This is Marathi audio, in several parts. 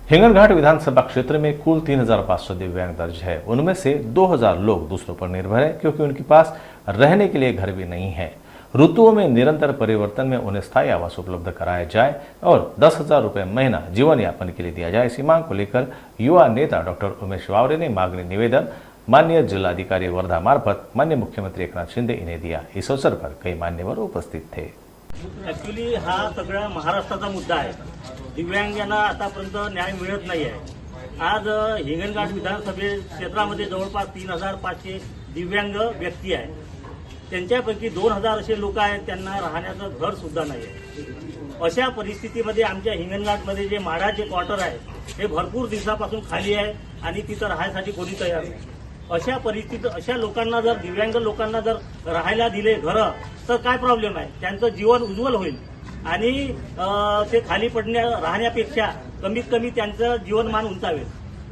हिंगनघाट विधानसभा क्षेत्र में कुल 3,500 दिव्यांग दर्ज है। उनमें से 2,000 लोग दूसरों पर निर्भर है, क्योंकि उनके पास रहने के लिए घर भी नहीं है। ऋतुओं में निरंतर परिवर्तन में उन्हें स्थायी आवास उपलब्ध कराया जाए और 10,000 रुपये महीना जीवन यापन के लिए दिया जाए। इसी मांग को लेकर युवा नेता डॉक्टर उमेश वावरे ने मांगनी निवेदन माननीय जिलाधिकारी वर्धा मार्फत माननीय मुख्यमंत्री एकनाथ शिंदे इन्हें दिया। इस अवसर पर कई मान्यवर उपस्थित थे। ऍक्च्युली हा सगळा महाराष्ट्राचा मुद्दा आहे। दिव्यांगांना आतापर्यंत न्याय मिळत नाही आहे। आज हिंगणघाट विधानसभा क्षेत्रामध्ये जवळपास 3,500 दिव्यांग व्यक्ती आहेत। त्यांच्यापैकी 2,000 असे लोक आहेत त्यांना राहण्याचं घर सुद्धा नाही आहे। अशा परिस्थितीमध्ये आमच्या हिंगणघाटमध्ये जे माडाचे क्वार्टर आहे हे भरपूर दिवसापासून खाली आहे आणि तिथं राहण्यासाठी कोणी तयार नाही। अशा परिस्थितीत अशा लोकांना जर दिव्यांग लोकांना जर राहायला दिले घर तर काय प्रॉब्लेम आहे, त्यांचं जीवन उज्ज्वल होईल आणि ते खाली राहण्यापेक्षा कमीत कमी त्यांचं जीवनमान उंचावेल।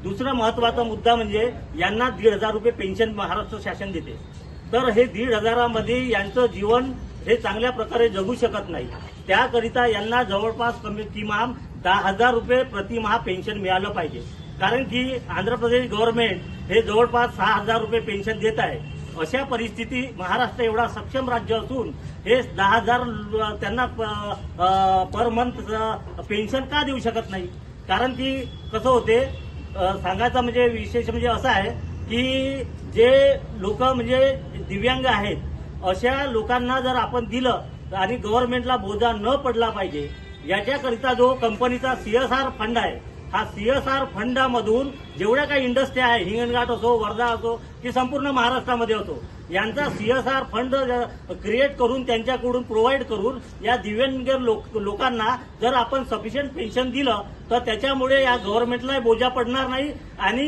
दुसरा महत्त्वाचा मुद्दा म्हणजे यांना 1,500 रुपये पेन्शन महाराष्ट्र शासन देते, तर हे 1,500 मध्ये यांचं जीवन हे चांगल्या प्रकारे जगू शकत नाही। त्याकरिता यांना जवळपास किमान 10,000 रुपये प्रतिमाह पेन्शन मिळालं पाहिजे, कारण की आंध्र प्रदेश गव्हर्नमेंट हे जवळपास 6,000 रुपये पेन्शन देत आहे। अशा परिस्थिती महाराष्ट्र एवढा सक्षम राज्य असून हे 10,000 त्यांना पर मंथ पेन्शन का देऊ शकत नाही? कारण की कसं होते सांगायचं म्हणजे विशेष म्हणजे असं आहे की जे लोक म्हणजे दिव्यांग आहेत अशा लोकांना जर आपण दिलं आणि गव्हर्नमेंटला बोजा न पडला पाहिजे याच्याकरिता जो कंपनीचा CSR फंड आहे, हा CSR फंडामधून जेवढ्या काही इंडस्ट्री आहे हिंगणघाट असो, वर्धा असो की संपूर्ण महाराष्ट्रामध्ये असो, यांचा CSR फंड क्रिएट करून त्यांच्याकडून प्रोव्हाइड करून या दिव्यांग लोकांना जर आपण सफिशियंट पेन्शन दिलं तर त्याच्यामुळे या गव्हर्नमेंटला बोजा पडणार नाही आणि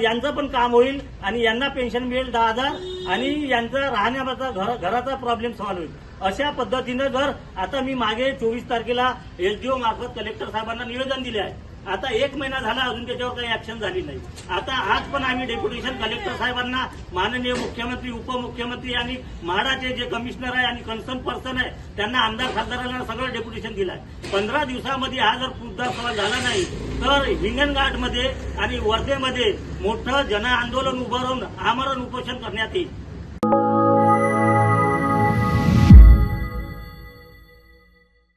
यांचं पण काम होईल आणि यांना पेन्शन मिळेल 10,000 आणि यांचा राहण्याचा घराचा प्रॉब्लेम सॉल्व्ह होईल। अशा पद्धतीनं जर आता मी मागे 24 तारखेला SDO मार्फत कलेक्टर साहेबांना निवेदन दिले आहे। आता 1 महिना झाला अजून त्याच्यावर काही ऍक्शन झाली नाही। आता आज पण आम्ही डेप्युटेशन कलेक्टर साहेबांना माननीय मुख्यमंत्री, उपमुख्यमंत्री आणि म्हाडाचे जे कमिशनर आहे आणि कन्सर्न पर्सन आहे त्यांना आमदार खासदारांना सगळं डेप्युटेशन दिलं आहे। 15 दिवसामध्ये हा जर मुद्दा सॉल्व्ह झाला नाही तर हिंगणघाटमध्ये आणि वर्धेमध्ये मोठं जन आंदोलन उभारून आमरण उपोषण करण्यात येईल।